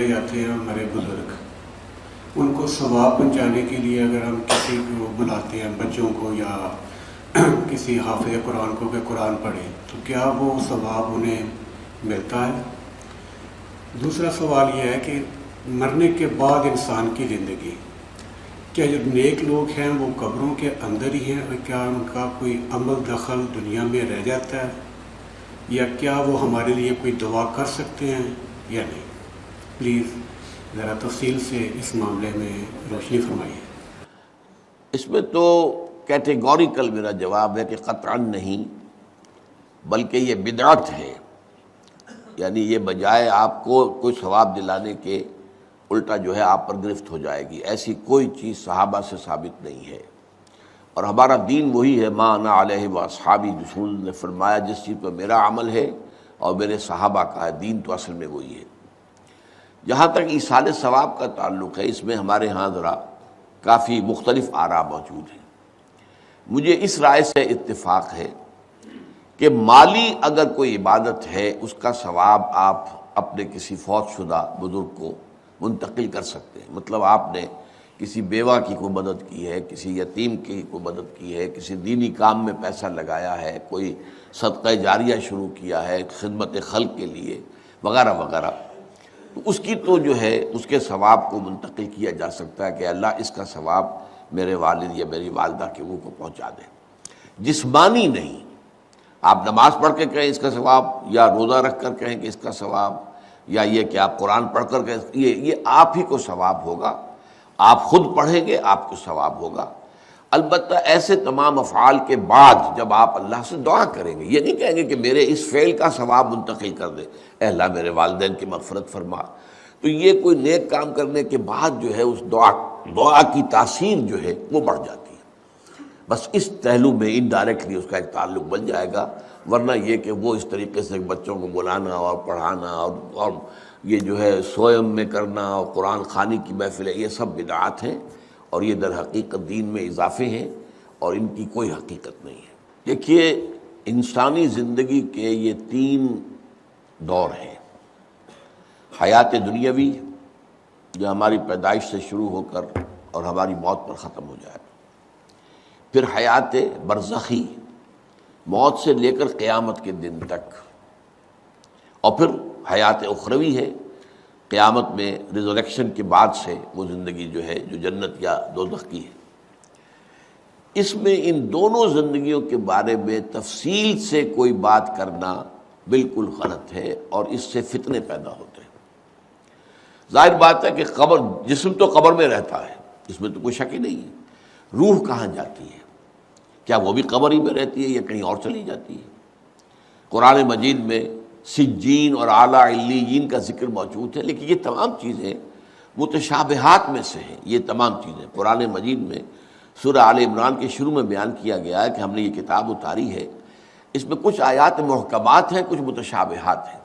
چلے جاتے ہیں ہمارے بزرگ، ان کو ثواب پہنچانے کے لیے اگر ہم کسی کو بلاتے ہیں، بچوں کو یا کسی حافظ قرآن کو کہ قرآن پڑھیں، تو کیا وہ ثواب انہیں ملتا ہے؟ دوسرا سوال یہ ہے کہ مرنے کے بعد انسان کی زندگی، کیا جو نیک لوگ ہیں وہ قبروں کے اندر ہی ہیں، اور کیا ان کا کوئی عمل دخل دنیا میں رہ جاتا ہے، یا کیا وہ ہمارے لیے کوئی دعا کر سکتے ہیں یا نہیں؟ پلیز ذرا تفصیل سے اس معاملے میں روشنی فرمائیے۔ اس میں تو کیٹیگوریکل میرا جواب ہے کہ قطعاً نہیں، بلکہ یہ بدعت ہے، یعنی یہ بجائے آپ کو کوئی ثواب دلانے کے الٹا جو ہے آپ پر گرفت ہو جائے گی، ایسی کوئی چیز صحابہ سے ثابت نہیں ہے۔ اور ہمارا دین وہی ہے، ما انا علیہ واصحابی، رسول نے فرمایا جس چیز پر میرا عمل ہے اور میرے صحابہ کا ہے، دین تو اصل میں وہی ہے۔ جہاں تک ایصال ثواب کا تعلق ہے، اس میں ہمارے ہاں ذرا کافی مختلف آراء موجود ہیں۔ مجھے اس رائے سے اتفاق ہے کہ مالی اگر کوئی عبادت ہے، اس کا ثواب آپ اپنے کسی فوت شدہ بزرگ کو منتقل کر سکتے ہیں۔ مطلب آپ نے کسی بیوہ کی کوئی مدد کی ہے، کسی یتیم کی کوئی مدد کی ہے، کسی دینی کام میں پیسہ لگایا ہے، کوئی صدقہ جاریہ شروع کیا ہے خدمت خلق کے لیے وغیرہ وغیرہ، تو اس کی تو جو ہے اس کے ثواب کو منتقل کیا جا سکتا ہے کہ اللہ اس کا ثواب میرے والد یا میری والدہ کے روح کو پہنچا دے۔ جسمانی نہیں، آپ نماز پڑھ کے کہیں اس کا ثواب، یا روزہ رکھ کر کہیں کہ اس کا ثواب، یا یہ کہ آپ قرآن پڑھ کر کہیں، یہ آپ ہی کو ثواب ہوگا، آپ خود پڑھیں گے آپ کو ثواب ہوگا۔ البتہ ایسے تمام افعال کے بعد جب آپ اللہ سے دعا کریں گے، یہ نہیں کہیں گے کہ میرے اس فعل کا ثواب منتقل کر دے، اے اللہ میرے والدین کی مغفرت فرما، تو یہ کوئی نیک کام کرنے کے بعد جو ہے اس دعا کی تاثیر جو ہے وہ بڑھ جاتی ہے۔ بس اس پہلو میں انڈائریکٹلی اس کا ایک تعلق بن جائے گا، ورنہ یہ کہ وہ اس طریقے سے بچوں کو بلانا اور پڑھانا اور یہ جو ہے سوئم میں کرنا اور قرآن خوانی کی محفلیں، یہ سب بدعات ہیں، اور یہ در حقیقت دین میں اضافے ہیں، اور ان کی کوئی حقیقت نہیں ہے۔ دیکھیے، انسانی زندگی کے یہ 3 دور ہیں: حیات دنیاوی جو ہماری پیدائش سے شروع ہو کر اور ہماری موت پر ختم ہو جائے، پھر حیات برزخی موت سے لے کر قیامت کے دن تک، اور پھر حیات اخروی ہے قیامت میں ریزریکشن کے بعد سے وہ زندگی جو ہے جو جنت یا دوزخ کی ہے۔ اس میں ان دونوں زندگیوں کے بارے میں تفصیل سے کوئی بات کرنا بالکل غلط ہے، اور اس سے فتنے پیدا ہوتے ہیں۔ ظاہر بات ہے کہ قبر، جسم تو قبر میں رہتا ہے، اس میں تو کوئی شک ہی نہیں ہے، روح کہاں جاتی ہے؟ کیا وہ بھی قبر ہی میں رہتی ہے یا کہیں اور چلی جاتی ہے؟ قرآن مجید میں سجین اور اعلیٰ علیین کا ذکر موجود ہے، لیکن یہ تمام چیزیں متشابہات میں سے ہیں۔ یہ تمام چیزیں قرآن مجید میں سورہ آل عمران کے شروع میں بیان کیا گیا ہے کہ ہم نے یہ کتاب اتاری ہے، اس میں کچھ آیات محکمات ہیں، کچھ متشابہات ہیں۔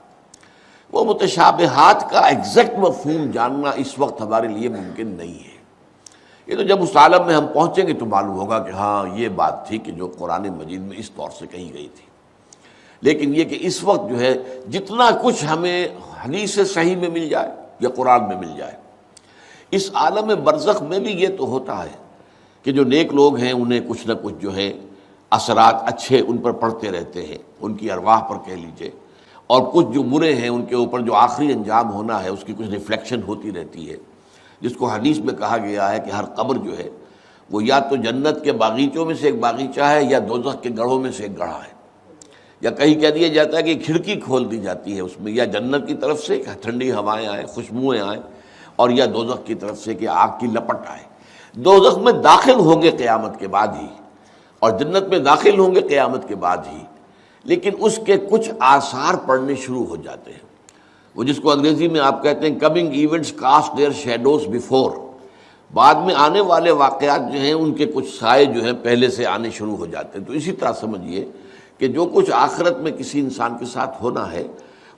وہ متشابہات کا ایگزیکٹ مفہوم جاننا اس وقت ہمارے لیے ممکن نہیں ہے۔ یہ تو جب اس عالم میں ہم پہنچیں گے تو معلوم ہوگا کہ ہاں یہ بات تھی کہ جو قرآن مجید میں اس طور سے کہی گئی تھی۔ لیکن یہ کہ اس وقت جو ہے جتنا کچھ ہمیں حدیث صحیح میں مل جائے یا قرآن میں مل جائے، اس عالم برزخ میں بھی یہ تو ہوتا ہے کہ جو نیک لوگ ہیں انہیں کچھ نہ کچھ جو ہے اثرات اچھے ان پر پڑتے رہتے ہیں، ان کی ارواح پر کہہ لیجئے، اور کچھ جو برے ہیں ان کے اوپر جو آخری انجام ہونا ہے اس کی کچھ ریفلیکشن ہوتی رہتی ہے، جس کو حدیث میں کہا گیا ہے کہ ہر قبر جو ہے وہ یا تو جنت کے باغیچوں میں سے ایک باغیچہ ہے یا دوزخ کے گڑھوں میں سے ایک گڑھا ہے، یا کہیں کہہ دیا جاتا ہے کہ کھڑکی کھول دی جاتی ہے اس میں، یا جنت کی طرف سے کہ ٹھنڈی ہوائیں آئیں، خوشبوئیں آئیں، اور یا دوزخ کی طرف سے کہ آگ کی لپٹ آئے۔ دوزخ میں داخل ہوں گے قیامت کے بعد ہی، اور جنت میں داخل ہوں گے قیامت کے بعد ہی، لیکن اس کے کچھ آثار پڑنے شروع ہو جاتے ہیں، وہ جس کو انگریزی میں آپ کہتے ہیں coming events cast their shadows before, بعد میں آنے والے واقعات جو ہیں ان کے کچھ سائے جو ہیں پہلے سے آنے شروع ہو جاتے ہیں۔ تو اسی طرح سمجھیے کہ جو کچھ آخرت میں کسی انسان کے ساتھ ہونا ہے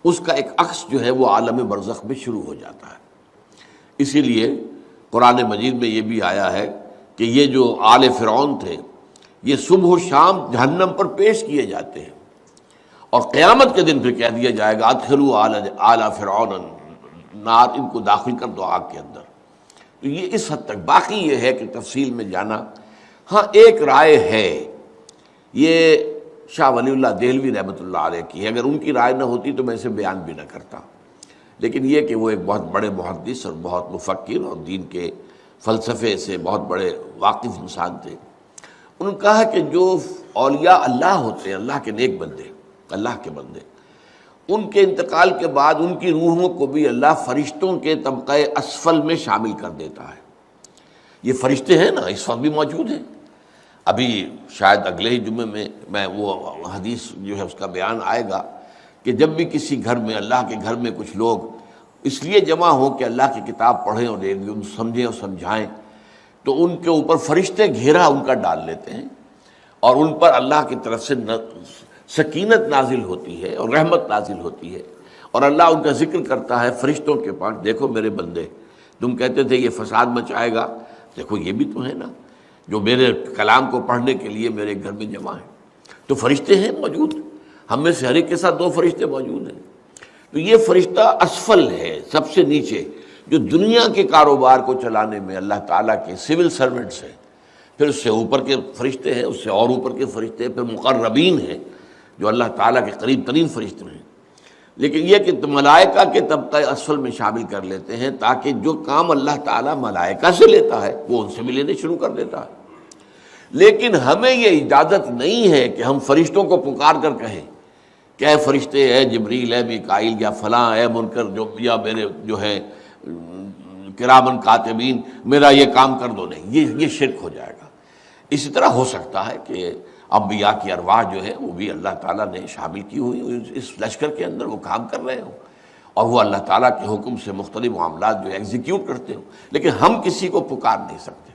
اس کا ایک عکس جو ہے وہ عالم برزخ میں شروع ہو جاتا ہے۔ اسی لیے قرآن مجید میں یہ بھی آیا ہے کہ یہ جو آل فرعون تھے یہ صبح و شام جہنم پر پیش کیے جاتے ہیں، اور قیامت کے دن پھر کہہ دیا جائے گا ادخلوا آل فرعون نار، ان کو داخل کر دو آگ کے اندر۔ تو یہ اس حد تک، باقی یہ ہے کہ تفصیل میں جانا، ہاں ایک رائے ہے، یہ شاہ ولی اللہ دہلوی رحمۃ اللہ علیہ کی ہے، اگر ان کی رائے نہ ہوتی تو میں اسے بیان بھی نہ کرتا، لیکن یہ کہ وہ ایک بہت بڑے محدث اور بہت مفکر اور دین کے فلسفے سے بہت بڑے واقف انسان تھے۔ انہوں نے کہا کہ جو اولیاء اللہ ہوتے ہیں، اللہ کے نیک بندے، اللہ کے بندے، ان کے انتقال کے بعد ان کی روحوں کو بھی اللہ فرشتوں کے طبقہ اسفل میں شامل کر دیتا ہے۔ یہ فرشتے ہیں نا، اس وقت بھی موجود ہیں۔ ابھی شاید اگلے ہی جمعے میں وہ حدیث جو ہے اس کا بیان آئے گا کہ جب بھی کسی گھر میں، اللہ کے گھر میں کچھ لوگ اس لیے جمع ہوں کہ اللہ کی کتاب پڑھیں اور سمجھیں اور سمجھائیں، تو ان کے اوپر فرشتے گھیرا ان کا ڈال لیتے ہیں، اور ان پر اللہ کی طرف سے سکینت نازل ہوتی ہے اور رحمت نازل ہوتی ہے، اور اللہ ان کا ذکر کرتا ہے فرشتوں کے پاس، دیکھو میرے بندے، تم کہتے تھے یہ فساد مچائے گا، دیکھو یہ بھی تو ہے نا جو میرے کلام کو پڑھنے کے لیے میرے گھر میں جمع ہیں۔ تو فرشتے ہیں موجود، ہم میں سے ہر ایک کے ساتھ 2 فرشتے موجود ہیں۔ تو یہ فرشتہ اسفل ہے، سب سے نیچے، جو دنیا کے کاروبار کو چلانے میں اللہ تعالیٰ کے سول سرونٹس ہیں، پھر اس سے اوپر کے فرشتے ہیں، اس سے اور اوپر کے فرشتے ہیں، پھر مقربین ہیں جو اللہ تعالیٰ کے قریب ترین فرشتے ہیں۔ لیکن یہ کہ ملائکہ کے طبقہ اسفل میں شامل کر لیتے ہیں تاکہ جو کام اللہ تعالیٰ ملائکہ سے لیتا ہے وہ ان سے بھی لینے شروع کر دیتا ہے۔ لیکن ہمیں یہ اجازت نہیں ہے کہ ہم فرشتوں کو پکار کر کہیں کہ اے فرشتے، اے جبریل، اے میکائیل، یا فلاں، اے منکر، جو یا میرے جو ہے کرامن کاتبین، میرا یہ کام کر دو۔ نہیں، یہ شرک ہو جائے گا۔ اسی طرح ہو سکتا ہے کہ انبیاء کی ارواح جو ہے وہ بھی اللہ تعالیٰ نے شامل کی ہوئی اس لشکر کے اندر، وہ کام کر رہے ہوں اور وہ اللہ تعالیٰ کے حکم سے مختلف معاملات جو ایگزیکیوٹ کرتے ہوں، لیکن ہم کسی کو پکار نہیں سکتے۔